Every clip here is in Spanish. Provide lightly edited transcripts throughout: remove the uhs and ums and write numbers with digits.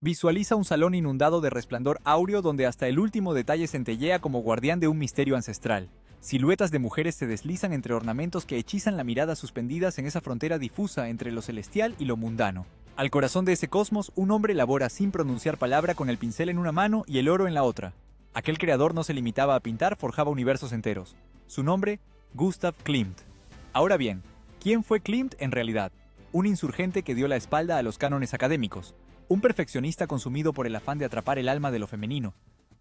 Visualiza un salón inundado de resplandor áureo donde hasta el último detalle centellea como guardián de un misterio ancestral. Siluetas de mujeres se deslizan entre ornamentos que hechizan la mirada suspendidas en esa frontera difusa entre lo celestial y lo mundano. Al corazón de ese cosmos, un hombre labora sin pronunciar palabra con el pincel en una mano y el oro en la otra. Aquel creador no se limitaba a pintar, forjaba universos enteros. Su nombre, Gustav Klimt. Ahora bien, ¿quién fue Klimt en realidad? Un insurgente que dio la espalda a los cánones académicos. ¿Un perfeccionista consumido por el afán de atrapar el alma de lo femenino?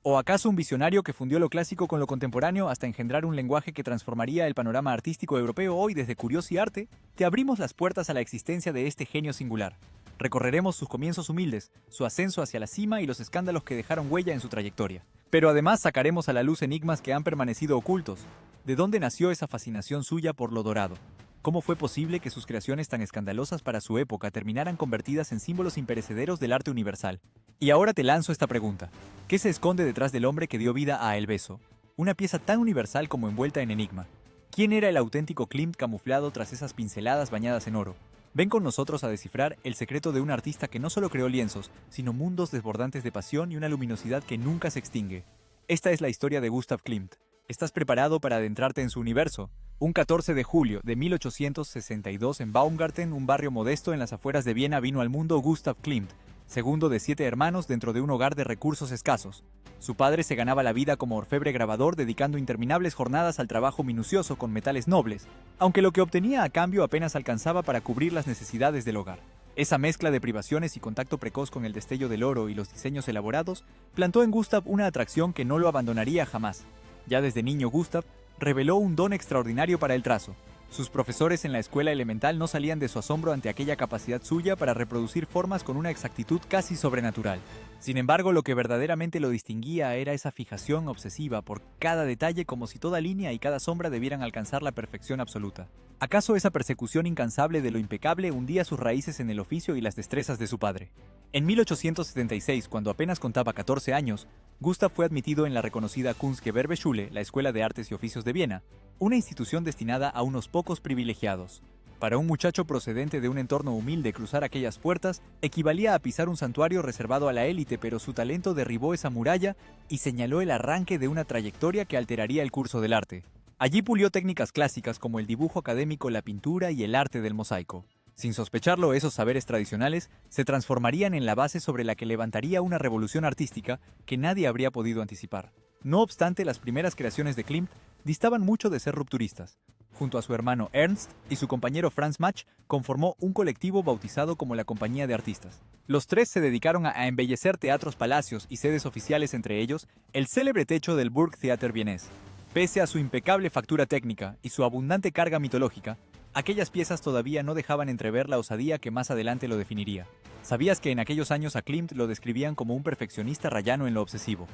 ¿O acaso un visionario que fundió lo clásico con lo contemporáneo hasta engendrar un lenguaje que transformaría el panorama artístico europeo hoy desde Curiosity? Te abrimos las puertas a la existencia de este genio singular. Recorreremos sus comienzos humildes, su ascenso hacia la cima y los escándalos que dejaron huella en su trayectoria. Pero además sacaremos a la luz enigmas que han permanecido ocultos. ¿De dónde nació esa fascinación suya por lo dorado? ¿Cómo fue posible que sus creaciones tan escandalosas para su época terminaran convertidas en símbolos imperecederos del arte universal? Y ahora te lanzo esta pregunta. ¿Qué se esconde detrás del hombre que dio vida a El Beso? Una pieza tan universal como envuelta en enigma. ¿Quién era el auténtico Klimt camuflado tras esas pinceladas bañadas en oro? Ven con nosotros a descifrar el secreto de un artista que no solo creó lienzos, sino mundos desbordantes de pasión y una luminosidad que nunca se extingue. Esta es la historia de Gustav Klimt. ¿Estás preparado para adentrarte en su universo? Un 14 de julio de 1862 en Baumgarten, un barrio modesto en las afueras de Viena, vino al mundo Gustav Klimt, segundo de 7 hermanos dentro de un hogar de recursos escasos. Su padre se ganaba la vida como orfebre grabador dedicando interminables jornadas al trabajo minucioso con metales nobles, aunque lo que obtenía a cambio apenas alcanzaba para cubrir las necesidades del hogar. Esa mezcla de privaciones y contacto precoz con el destello del oro y los diseños elaborados plantó en Gustav una atracción que no lo abandonaría jamás. Ya desde niño Gustav reveló un don extraordinario para el trazo. Sus profesores en la escuela elemental no salían de su asombro ante aquella capacidad suya para reproducir formas con una exactitud casi sobrenatural. Sin embargo, lo que verdaderamente lo distinguía era esa fijación obsesiva por cada detalle, como si toda línea y cada sombra debieran alcanzar la perfección absoluta. ¿Acaso esa persecución incansable de lo impecable hundía sus raíces en el oficio y las destrezas de su padre? En 1876, cuando apenas contaba 14 años, Gustav fue admitido en la reconocida Kunstgewerbeschule, la Escuela de Artes y Oficios de Viena, una institución destinada a unos pocos privilegiados. Para un muchacho procedente de un entorno humilde, cruzar aquellas puertas equivalía a pisar un santuario reservado a la élite, pero su talento derribó esa muralla y señaló el arranque de una trayectoria que alteraría el curso del arte. Allí pulió técnicas clásicas como el dibujo académico, la pintura y el arte del mosaico. Sin sospecharlo, esos saberes tradicionales se transformarían en la base sobre la que levantaría una revolución artística que nadie habría podido anticipar. No obstante, las primeras creaciones de Klimt distaban mucho de ser rupturistas. Junto a su hermano Ernst y su compañero Franz Mach, conformó un colectivo bautizado como la Compañía de Artistas. Los tres se dedicaron a embellecer teatros palacios y sedes oficiales, entre ellos el célebre techo del Burgtheater vienés. Pese a su impecable factura técnica y su abundante carga mitológica, aquellas piezas todavía no dejaban entrever la osadía que más adelante lo definiría. ¿Sabías que en aquellos años a Klimt lo describían como un perfeccionista rayano en lo obsesivo?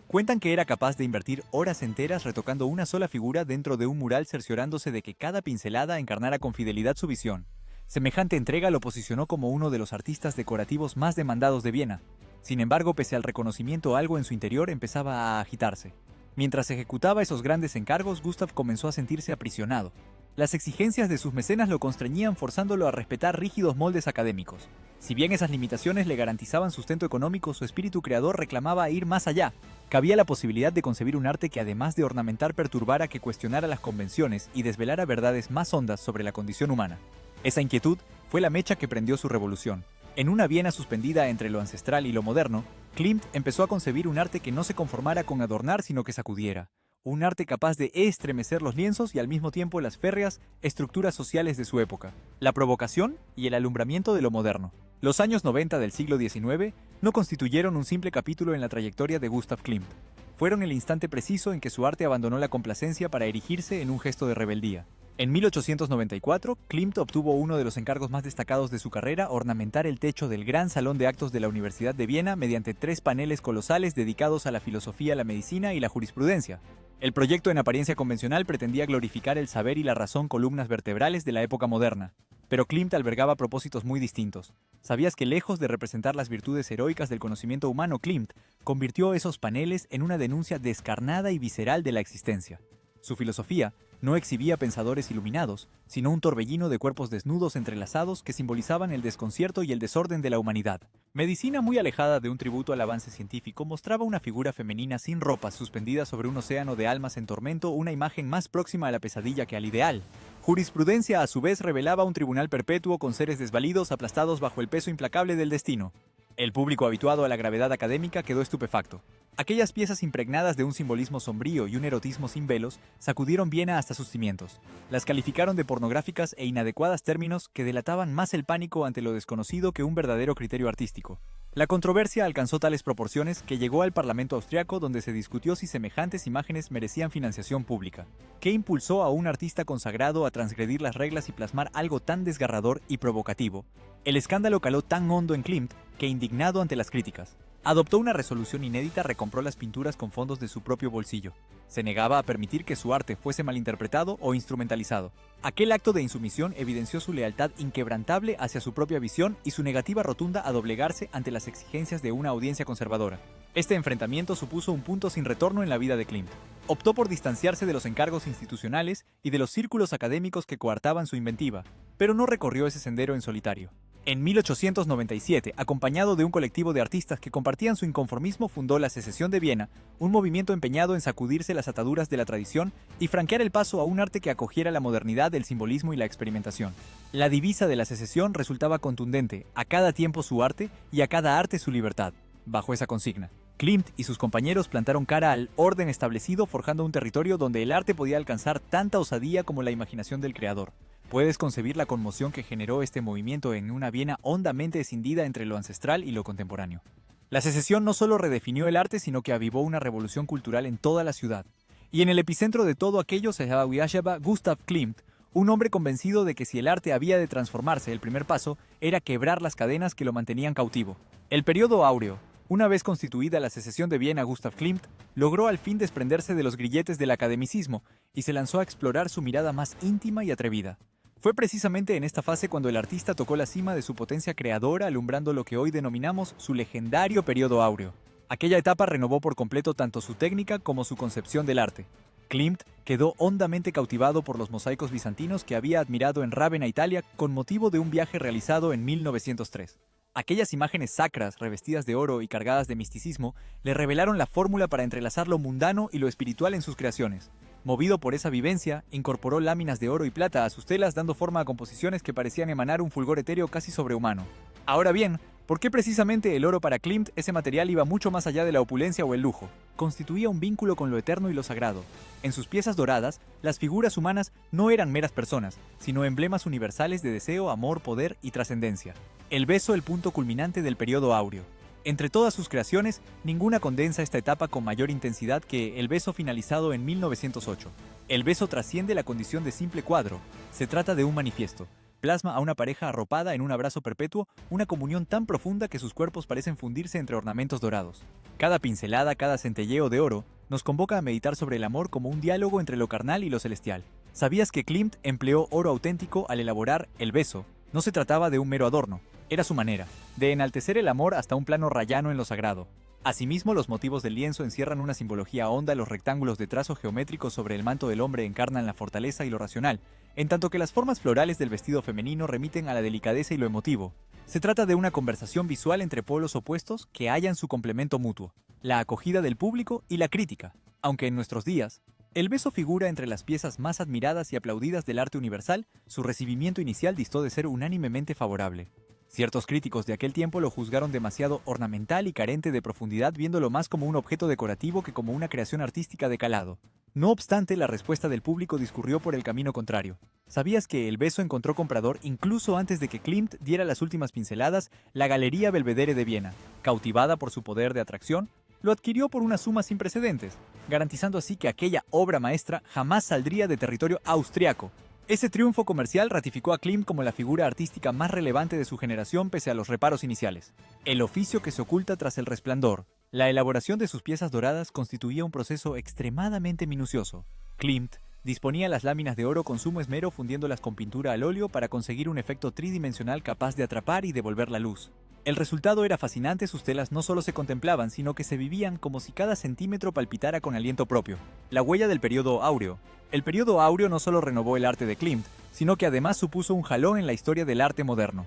Cuentan que era capaz de invertir horas enteras retocando una sola figura dentro de un mural, cerciorándose de que cada pincelada encarnara con fidelidad su visión. Semejante entrega lo posicionó como uno de los artistas decorativos más demandados de Viena. Sin embargo, pese al reconocimiento, algo en su interior empezaba a agitarse. Mientras ejecutaba esos grandes encargos, Gustav comenzó a sentirse aprisionado. Las exigencias de sus mecenas lo constreñían, forzándolo a respetar rígidos moldes académicos. Si bien esas limitaciones le garantizaban sustento económico, su espíritu creador reclamaba ir más allá. Cabía la posibilidad de concebir un arte que, además de ornamentar, perturbara, que cuestionara las convenciones y desvelara verdades más hondas sobre la condición humana. Esa inquietud fue la mecha que prendió su revolución. En una Viena suspendida entre lo ancestral y lo moderno, Klimt empezó a concebir un arte que no se conformara con adornar, sino que sacudiera. Un arte capaz de estremecer los lienzos y al mismo tiempo las férreas estructuras sociales de su época, la provocación y el alumbramiento de lo moderno. Los años 90 del siglo XIX no constituyeron un simple capítulo en la trayectoria de Gustav Klimt. Fueron el instante preciso en que su arte abandonó la complacencia para erigirse en un gesto de rebeldía. En 1894, Klimt obtuvo uno de los encargos más destacados de su carrera: ornamentar el techo del gran salón de actos de la Universidad de Viena mediante 3 paneles colosales dedicados a la filosofía, la medicina y la jurisprudencia. El proyecto, en apariencia convencional, pretendía glorificar el saber y la razón, columnas vertebrales de la época moderna. Pero Klimt albergaba propósitos muy distintos. ¿Sabías que, lejos de representar las virtudes heroicas del conocimiento humano, Klimt convirtió esos paneles en una denuncia descarnada y visceral de la existencia? Su filosofía no exhibía pensadores iluminados, sino un torbellino de cuerpos desnudos entrelazados que simbolizaban el desconcierto y el desorden de la humanidad. Medicina, muy alejada de un tributo al avance científico, mostraba una figura femenina sin ropas suspendida sobre un océano de almas en tormento, una imagen más próxima a la pesadilla que al ideal. Jurisprudencia, a su vez, revelaba un tribunal perpetuo con seres desvalidos aplastados bajo el peso implacable del destino. El público habituado a la gravedad académica quedó estupefacto. Aquellas piezas impregnadas de un simbolismo sombrío y un erotismo sin velos sacudieron Viena hasta sus cimientos. Las calificaron de pornográficas e inadecuadas, términos que delataban más el pánico ante lo desconocido que un verdadero criterio artístico. La controversia alcanzó tales proporciones que llegó al Parlamento austriaco, donde se discutió si semejantes imágenes merecían financiación pública. ¿Qué impulsó a un artista consagrado a transgredir las reglas y plasmar algo tan desgarrador y provocativo? El escándalo caló tan hondo en Klimt que, indignado ante las críticas, adoptó una resolución inédita, recompró las pinturas con fondos de su propio bolsillo. Se negaba a permitir que su arte fuese malinterpretado o instrumentalizado. Aquel acto de insumisión evidenció su lealtad inquebrantable hacia su propia visión y su negativa rotunda a doblegarse ante las exigencias de una audiencia conservadora. Este enfrentamiento supuso un punto sin retorno en la vida de Klimt. Optó por distanciarse de los encargos institucionales y de los círculos académicos que coartaban su inventiva, pero no recorrió ese sendero en solitario. En 1897, acompañado de un colectivo de artistas que compartían su inconformismo, fundó la Secesión de Viena, un movimiento empeñado en sacudirse las ataduras de la tradición y franquear el paso a un arte que acogiera la modernidad, el simbolismo y la experimentación. La divisa de la Secesión resultaba contundente: a cada tiempo su arte y a cada arte su libertad. Bajo esa consigna, Klimt y sus compañeros plantaron cara al orden establecido, forjando un territorio donde el arte podía alcanzar tanta osadía como la imaginación del creador. Puedes concebir la conmoción que generó este movimiento en una Viena hondamente escindida entre lo ancestral y lo contemporáneo. La Secesión no solo redefinió el arte, sino que avivó una revolución cultural en toda la ciudad. Y en el epicentro de todo aquello se hallaba Gustav Klimt, un hombre convencido de que si el arte había de transformarse, el primer paso era quebrar las cadenas que lo mantenían cautivo. El periodo áureo. Una vez constituida la Secesión de Viena, Gustav Klimt logró al fin desprenderse de los grilletes del academicismo y se lanzó a explorar su mirada más íntima y atrevida. Fue precisamente en esta fase cuando el artista tocó la cima de su potencia creadora, alumbrando lo que hoy denominamos su legendario periodo áureo. Aquella etapa renovó por completo tanto su técnica como su concepción del arte. Klimt quedó hondamente cautivado por los mosaicos bizantinos que había admirado en Rávena, Italia, con motivo de un viaje realizado en 1903. Aquellas imágenes sacras, revestidas de oro y cargadas de misticismo, le revelaron la fórmula para entrelazar lo mundano y lo espiritual en sus creaciones. Movido por esa vivencia, incorporó láminas de oro y plata a sus telas, dando forma a composiciones que parecían emanar un fulgor etéreo casi sobrehumano. Ahora bien, ¿por qué precisamente el oro para Klimt? Ese material iba mucho más allá de la opulencia o el lujo. Constituía un vínculo con lo eterno y lo sagrado. En sus piezas doradas, las figuras humanas no eran meras personas, sino emblemas universales de deseo, amor, poder y trascendencia. El beso, el punto culminante del periodo áureo. Entre todas sus creaciones, ninguna condensa esta etapa con mayor intensidad que El beso, finalizado en 1908. El beso trasciende la condición de simple cuadro. Se trata de un manifiesto. Plasma a una pareja arropada en un abrazo perpetuo, una comunión tan profunda que sus cuerpos parecen fundirse entre ornamentos dorados. Cada pincelada, cada centelleo de oro, nos convoca a meditar sobre el amor como un diálogo entre lo carnal y lo celestial. ¿Sabías que Klimt empleó oro auténtico al elaborar El beso? No se trataba de un mero adorno, era su manera de enaltecer el amor hasta un plano rayano en lo sagrado. Asimismo, los motivos del lienzo encierran una simbología honda. Los rectángulos de trazo geométrico sobre el manto del hombre encarnan la fortaleza y lo racional, en tanto que las formas florales del vestido femenino remiten a la delicadeza y lo emotivo. Se trata de una conversación visual entre polos opuestos que hallan su complemento mutuo, la acogida del público y la crítica. Aunque en nuestros días, el beso figura entre las piezas más admiradas y aplaudidas del arte universal, su recibimiento inicial distó de ser unánimemente favorable. Ciertos críticos de aquel tiempo lo juzgaron demasiado ornamental y carente de profundidad, viéndolo más como un objeto decorativo que como una creación artística de calado. No obstante, la respuesta del público discurrió por el camino contrario. ¿Sabías que El beso encontró comprador incluso antes de que Klimt diera las últimas pinceladas? La Galería Belvedere de Viena, cautivada por su poder de atracción, lo adquirió por una suma sin precedentes, garantizando así que aquella obra maestra jamás saldría de territorio austriaco. Ese triunfo comercial ratificó a Klimt como la figura artística más relevante de su generación pese a los reparos iniciales. El oficio que se oculta tras el resplandor. La elaboración de sus piezas doradas constituía un proceso extremadamente minucioso. Klimt disponía las láminas de oro con sumo esmero, fundiéndolas con pintura al óleo para conseguir un efecto tridimensional capaz de atrapar y devolver la luz. El resultado era fascinante, sus telas no solo se contemplaban, sino que se vivían como si cada centímetro palpitara con aliento propio. La huella del periodo áureo. El periodo áureo no solo renovó el arte de Klimt, sino que además supuso un jalón en la historia del arte moderno.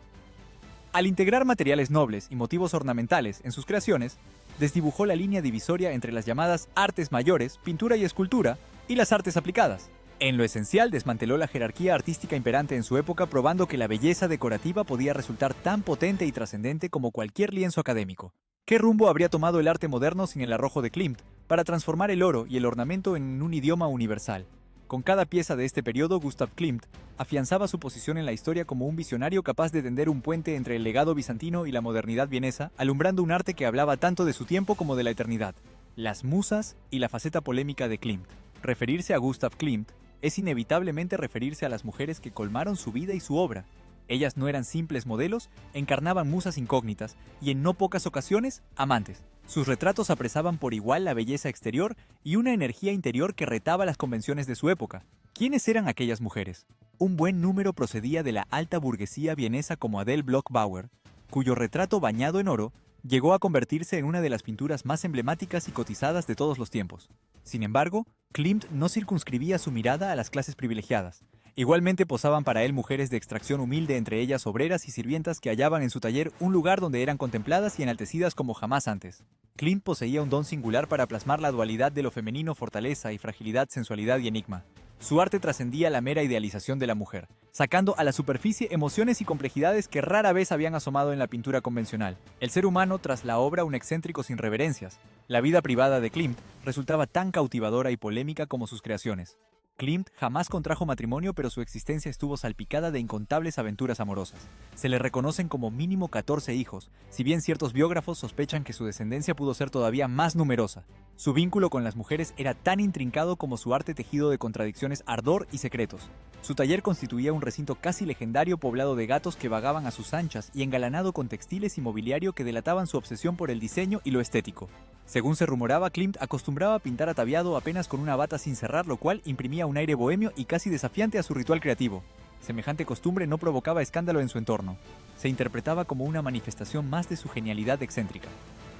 Al integrar materiales nobles y motivos ornamentales en sus creaciones, desdibujó la línea divisoria entre las llamadas artes mayores, pintura y escultura, y las artes aplicadas. En lo esencial, desmanteló la jerarquía artística imperante en su época, probando que la belleza decorativa podía resultar tan potente y trascendente como cualquier lienzo académico. ¿Qué rumbo habría tomado el arte moderno sin el arrojo de Klimt para transformar el oro y el ornamento en un idioma universal? Con cada pieza de este periodo, Gustav Klimt afianzaba su posición en la historia como un visionario capaz de tender un puente entre el legado bizantino y la modernidad vienesa, alumbrando un arte que hablaba tanto de su tiempo como de la eternidad. Las musas y la faceta polémica de Klimt. Referirse a Gustav Klimt es inevitablemente referirse a las mujeres que colmaron su vida y su obra. Ellas no eran simples modelos, encarnaban musas incógnitas y en no pocas ocasiones, amantes. Sus retratos apresaban por igual la belleza exterior y una energía interior que retaba las convenciones de su época. ¿Quiénes eran aquellas mujeres? Un buen número procedía de la alta burguesía vienesa como Adele Bloch-Bauer, cuyo retrato bañado en oro llegó a convertirse en una de las pinturas más emblemáticas y cotizadas de todos los tiempos. Sin embargo, Klimt no circunscribía su mirada a las clases privilegiadas. Igualmente posaban para él mujeres de extracción humilde, entre ellas obreras y sirvientas que hallaban en su taller un lugar donde eran contempladas y enaltecidas como jamás antes. Klimt poseía un don singular para plasmar la dualidad de lo femenino, fortaleza y fragilidad, sensualidad y enigma. Su arte trascendía la mera idealización de la mujer, sacando a la superficie emociones y complejidades que rara vez habían asomado en la pintura convencional. El ser humano tras la obra un excéntrico sin reverencias. La vida privada de Klimt resultaba tan cautivadora y polémica como sus creaciones. Klimt jamás contrajo matrimonio, pero su existencia estuvo salpicada de incontables aventuras amorosas. Se le reconocen como mínimo 14 hijos, si bien ciertos biógrafos sospechan que su descendencia pudo ser todavía más numerosa. Su vínculo con las mujeres era tan intrincado como su arte tejido de contradicciones, ardor y secretos. Su taller constituía un recinto casi legendario poblado de gatos que vagaban a sus anchas y engalanado con textiles y mobiliario que delataban su obsesión por el diseño y lo estético. Según se rumoraba, Klimt acostumbraba a pintar ataviado apenas con una bata sin cerrar, lo cual imprimía un aire bohemio y casi desafiante a su ritual creativo. Semejante costumbre no provocaba escándalo en su entorno. Se interpretaba como una manifestación más de su genialidad excéntrica.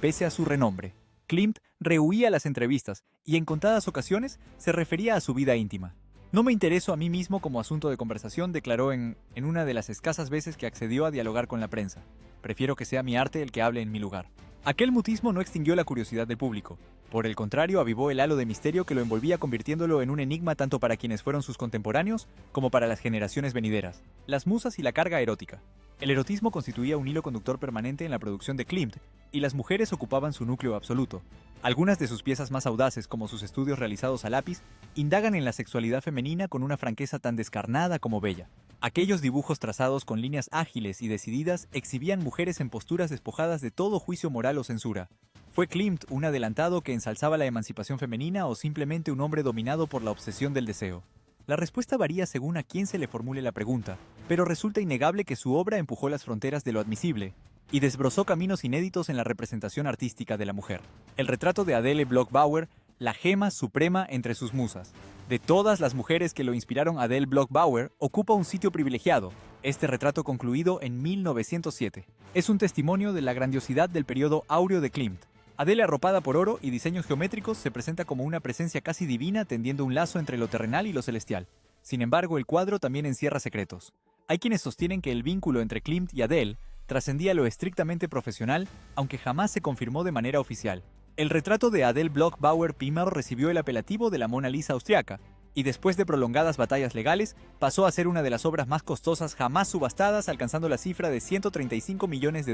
Pese a su renombre, Klimt rehuía las entrevistas y en contadas ocasiones se refería a su vida íntima. No me intereso a mí mismo como asunto de conversación, declaró en una de las escasas veces que accedió a dialogar con la prensa. Prefiero que sea mi arte el que hable en mi lugar. Aquel mutismo no extinguió la curiosidad del público. Por el contrario, avivó el halo de misterio que lo envolvía, convirtiéndolo en un enigma tanto para quienes fueron sus contemporáneos como para las generaciones venideras. Las musas y la carga erótica. El erotismo constituía un hilo conductor permanente en la producción de Klimt, y las mujeres ocupaban su núcleo absoluto. Algunas de sus piezas más audaces, como sus estudios realizados a lápiz, indagan en la sexualidad femenina con una franqueza tan descarnada como bella. Aquellos dibujos trazados con líneas ágiles y decididas exhibían mujeres en posturas despojadas de todo juicio moral o censura. ¿Fue Klimt un adelantado que ensalzaba la emancipación femenina o simplemente un hombre dominado por la obsesión del deseo? La respuesta varía según a quién se le formule la pregunta, pero resulta innegable que su obra empujó las fronteras de lo admisible y desbrozó caminos inéditos en la representación artística de la mujer. El retrato de Adele Bloch-Bauer, la gema suprema entre sus musas. De todas las mujeres que lo inspiraron, Adele Bloch-Bauer ocupa un sitio privilegiado. Este retrato, concluido en 1907, es un testimonio de la grandiosidad del periodo áureo de Klimt. Adele, arropada por oro y diseños geométricos, se presenta como una presencia casi divina tendiendo un lazo entre lo terrenal y lo celestial. Sin embargo, el cuadro también encierra secretos. Hay quienes sostienen que el vínculo entre Klimt y Adele trascendía lo estrictamente profesional, aunque jamás se confirmó de manera oficial. El retrato de Adele Bloch-Bauer primero recibió el apelativo de la Mona Lisa austriaca, y después de prolongadas batallas legales, pasó a ser una de las obras más costosas jamás subastadas, alcanzando la cifra de $135 millones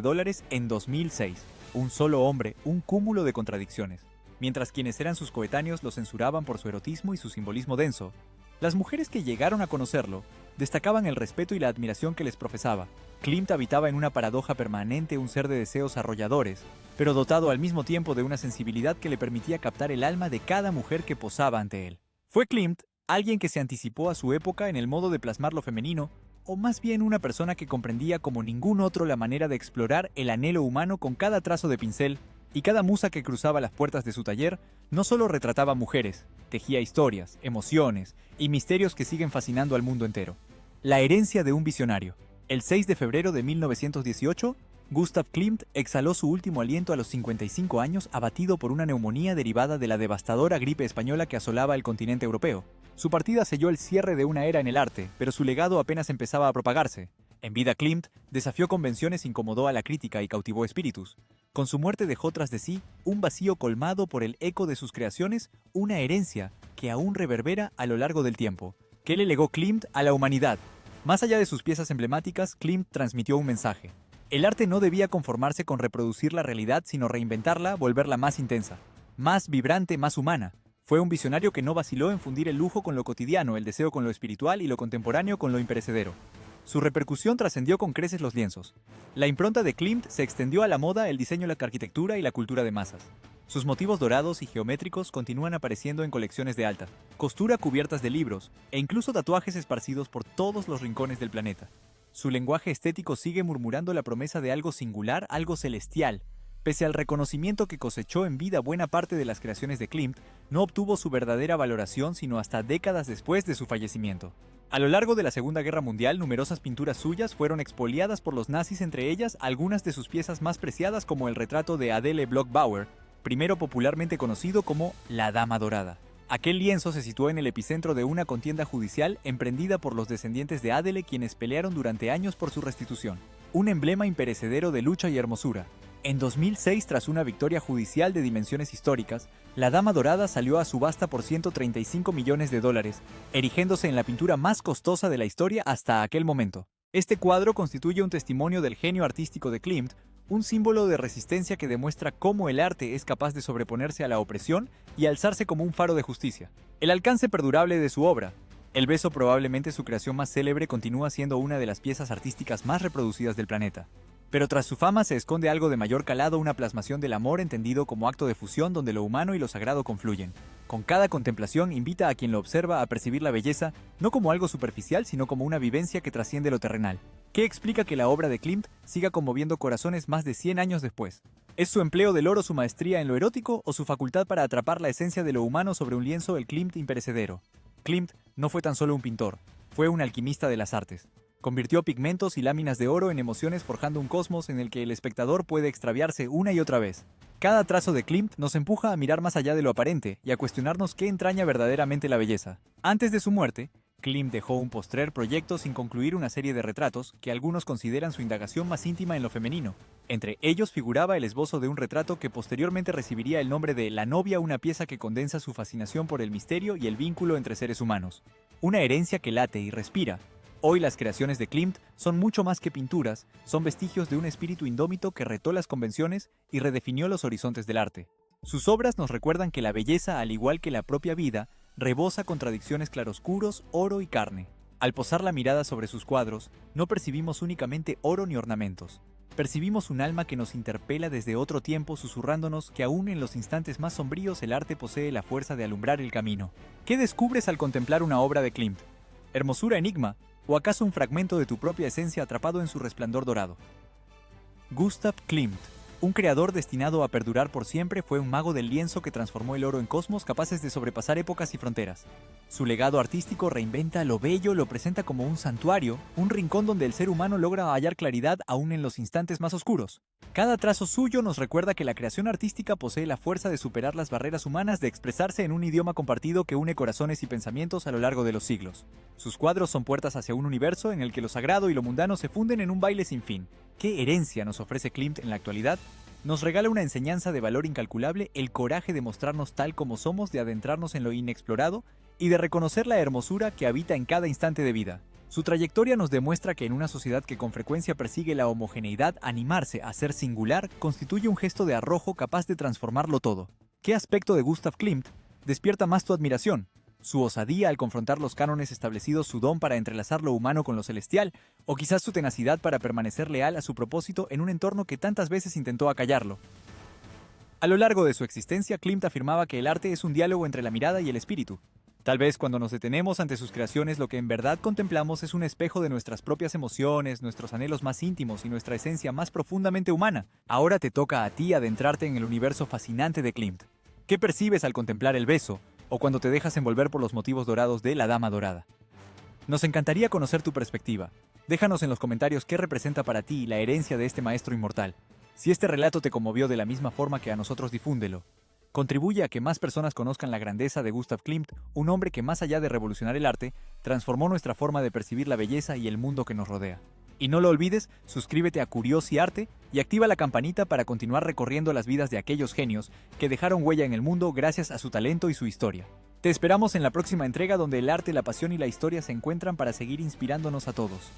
en 2006. Un solo hombre, un cúmulo de contradicciones. Mientras quienes eran sus coetáneos lo censuraban por su erotismo y su simbolismo denso, las mujeres que llegaron a conocerlo destacaban el respeto y la admiración que les profesaba. Klimt habitaba en una paradoja permanente, un ser de deseos arrolladores, pero dotado al mismo tiempo de una sensibilidad que le permitía captar el alma de cada mujer que posaba ante él. ¿Fue Klimt alguien que se anticipó a su época en el modo de plasmar lo femenino, o más bien una persona que comprendía como ningún otro la manera de explorar el anhelo humano con cada trazo de pincel, y cada musa que cruzaba las puertas de su taller no solo retrataba mujeres, tejía historias, emociones y misterios que siguen fascinando al mundo entero? La herencia de un visionario. El 6 de febrero de 1918, Gustav Klimt exhaló su último aliento a los 55 años, abatido por una neumonía derivada de la devastadora gripe española que asolaba el continente europeo. Su partida selló el cierre de una era en el arte, pero su legado apenas empezaba a propagarse. En vida, Klimt desafió convenciones, incomodó a la crítica y cautivó espíritus. Con su muerte dejó tras de sí un vacío colmado por el eco de sus creaciones, una herencia que aún reverbera a lo largo del tiempo. ¿Qué le legó Klimt a la humanidad? Más allá de sus piezas emblemáticas, Klimt transmitió un mensaje. El arte no debía conformarse con reproducir la realidad, sino reinventarla, volverla más intensa, más vibrante, más humana. Fue un visionario que no vaciló en fundir el lujo con lo cotidiano, el deseo con lo espiritual y lo contemporáneo con lo imperecedero. Su repercusión trascendió con creces los lienzos. La impronta de Klimt se extendió a la moda, el diseño, la arquitectura y la cultura de masas. Sus motivos dorados y geométricos continúan apareciendo en colecciones de alta costura, cubiertas de libros e incluso tatuajes esparcidos por todos los rincones del planeta. Su lenguaje estético sigue murmurando la promesa de algo singular, algo celestial. Pese al reconocimiento que cosechó en vida, buena parte de las creaciones de Klimt no obtuvo su verdadera valoración sino hasta décadas después de su fallecimiento. A lo largo de la Segunda Guerra Mundial, numerosas pinturas suyas fueron expoliadas por los nazis, entre ellas algunas de sus piezas más preciadas como el retrato de Adele Bloch-Bauer, primero popularmente conocido como la Dama Dorada. Aquel lienzo se situó en el epicentro de una contienda judicial emprendida por los descendientes de Adele, quienes pelearon durante años por su restitución. Un emblema imperecedero de lucha y hermosura. En 2006, tras una victoria judicial de dimensiones históricas, la Dama Dorada salió a subasta por $135 millones, erigiéndose en la pintura más costosa de la historia hasta aquel momento. Este cuadro constituye un testimonio del genio artístico de Klimt, un símbolo de resistencia que demuestra cómo el arte es capaz de sobreponerse a la opresión y alzarse como un faro de justicia. El alcance perdurable de su obra. El beso, probablemente su creación más célebre, continúa siendo una de las piezas artísticas más reproducidas del planeta. Pero tras su fama se esconde algo de mayor calado, una plasmación del amor entendido como acto de fusión donde lo humano y lo sagrado confluyen. Con cada contemplación invita a quien lo observa a percibir la belleza no como algo superficial, sino como una vivencia que trasciende lo terrenal. ¿Qué explica que la obra de Klimt siga conmoviendo corazones más de 100 años después? ¿Es su empleo del oro, su maestría en lo erótico o su facultad para atrapar la esencia de lo humano sobre un lienzo, el Klimt imperecedero? Klimt no fue tan solo un pintor, fue un alquimista de las artes. Convirtió pigmentos y láminas de oro en emociones, forjando un cosmos en el que el espectador puede extraviarse una y otra vez. Cada trazo de Klimt nos empuja a mirar más allá de lo aparente y a cuestionarnos qué entraña verdaderamente la belleza. Antes de su muerte, Klimt dejó un postrer proyecto sin concluir, una serie de retratos que algunos consideran su indagación más íntima en lo femenino. Entre ellos figuraba el esbozo de un retrato que posteriormente recibiría el nombre de La novia, una pieza que condensa su fascinación por el misterio y el vínculo entre seres humanos. Una herencia que late y respira. Hoy las creaciones de Klimt son mucho más que pinturas, son vestigios de un espíritu indómito que retó las convenciones y redefinió los horizontes del arte. Sus obras nos recuerdan que la belleza, al igual que la propia vida, rebosa contradicciones, claroscuros, oro y carne. Al posar la mirada sobre sus cuadros, no percibimos únicamente oro ni ornamentos. Percibimos un alma que nos interpela desde otro tiempo, susurrándonos que aún en los instantes más sombríos el arte posee la fuerza de alumbrar el camino. ¿Qué descubres al contemplar una obra de Klimt? ¿Hermosura, enigma? ¿O acaso un fragmento de tu propia esencia atrapado en su resplandor dorado? Gustav Klimt, un creador destinado a perdurar por siempre, fue un mago del lienzo que transformó el oro en cosmos capaces de sobrepasar épocas y fronteras. Su legado artístico reinventa lo bello, lo presenta como un santuario, un rincón donde el ser humano logra hallar claridad aún en los instantes más oscuros. Cada trazo suyo nos recuerda que la creación artística posee la fuerza de superar las barreras humanas, de expresarse en un idioma compartido que une corazones y pensamientos a lo largo de los siglos. Sus cuadros son puertas hacia un universo en el que lo sagrado y lo mundano se funden en un baile sin fin. ¿Qué herencia nos ofrece Klimt en la actualidad? Nos regala una enseñanza de valor incalculable, el coraje de mostrarnos tal como somos, de adentrarnos en lo inexplorado y de reconocer la hermosura que habita en cada instante de vida. Su trayectoria nos demuestra que en una sociedad que con frecuencia persigue la homogeneidad, animarse a ser singular constituye un gesto de arrojo capaz de transformarlo todo. ¿Qué aspecto de Gustav Klimt despierta más tu admiración? ¿Su osadía al confrontar los cánones establecidos, su don para entrelazar lo humano con lo celestial, o quizás su tenacidad para permanecer leal a su propósito en un entorno que tantas veces intentó acallarlo? A lo largo de su existencia, Klimt afirmaba que el arte es un diálogo entre la mirada y el espíritu. Tal vez cuando nos detenemos ante sus creaciones, lo que en verdad contemplamos es un espejo de nuestras propias emociones, nuestros anhelos más íntimos y nuestra esencia más profundamente humana. Ahora te toca a ti adentrarte en el universo fascinante de Klimt. ¿Qué percibes al contemplar el beso, o cuando te dejas envolver por los motivos dorados de La Dama Dorada? Nos encantaría conocer tu perspectiva. Déjanos en los comentarios qué representa para ti la herencia de este maestro inmortal. Si este relato te conmovió de la misma forma que a nosotros, difúndelo. Contribuye a que más personas conozcan la grandeza de Gustav Klimt, un hombre que más allá de revolucionar el arte, transformó nuestra forma de percibir la belleza y el mundo que nos rodea. Y no lo olvides, suscríbete a Curiosiarte y activa la campanita para continuar recorriendo las vidas de aquellos genios que dejaron huella en el mundo gracias a su talento y su historia. Te esperamos en la próxima entrega donde el arte, la pasión y la historia se encuentran para seguir inspirándonos a todos.